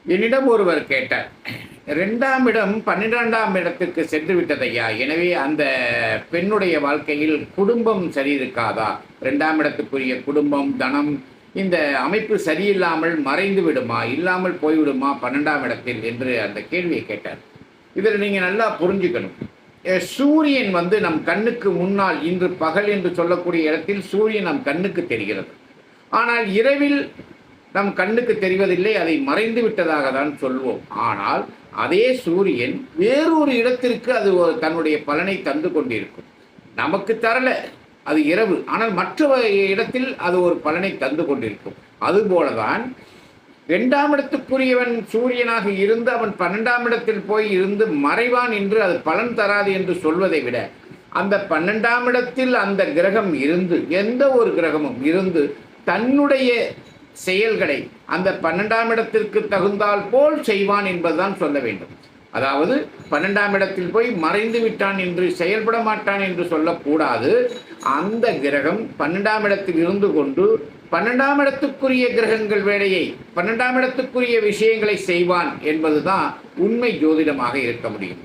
என்னிடம் ஒருவர் கேட்டார், 2ஆம் இடம் 12ஆம் இடத்துக்கு சென்று விட்டது ஐயா. எனவே அந்த பெண்ணுடைய வாழ்க்கையில் குடும்பம் சரி இருக்காதா? 2ஆம் இடத்துக்குரிய குடும்பம், தனம் இந்த அமைப்பு சரியில்லாமல் மறைந்து விடுமா? இல்லாமல் போய்விடுமா 12ஆம் இடத்தில் என்று அந்த கேள்வியை கேட்டார். இதில் நீங்க நல்லா புரிஞ்சுக்கணும். சூரியன் நம் கண்ணுக்கு முன்னால் இன்று பகல் என்று சொல்லக்கூடிய இடத்தில் சூரியன் நம் கண்ணுக்கு தெரிகிறது. ஆனால் இரவில் நம் கண்ணுக்கு தெரிவதில்லை, அதை மறைந்து விட்டதாக தான் சொல்வோம். ஆனால் அதே சூரியன் வேறொரு இடத்திற்கு அது தன்னுடைய பலனை தந்து கொண்டிருக்கும். நமக்கு தரல, அது இரவு, ஆனால் மற்ற இடத்தில் அது ஒரு பலனை தந்து கொண்டிருக்கும். அதுபோலதான் 2ஆம் இடத்துக்குரியவன் சூரியனாக இருந்து அவன் 12ஆம் இடத்தில் போய் இருந்து மறைவான் என்று அது பலன் தராது என்று சொல்வதை விட, அந்த 12ஆம் இடத்தில் அந்த கிரகம் இருந்து, எந்த ஒரு கிரகமும் இருந்து தன்னுடைய செயல்களை அந்த 12ஆம் இடத்திற்கு தகுந்தால் போல் செய்வான் என்பதுதான் சொல்ல வேண்டும். அதாவது 12ஆம் இடத்தில் போய் மறைந்து விட்டான் என்று, செயல்பட மாட்டான் என்று சொல்லக்கூடாது. அந்த கிரகம் 12ஆம் இடத்தில் இருந்து கொண்டு 12ஆம் இடத்துக்குரிய கிரகங்கள் வேலையை, 12ஆம் இடத்துக்குரிய விஷயங்களை செய்வான் என்பதுதான் உண்மை ஜோதிடமாக இருக்க முடியும்.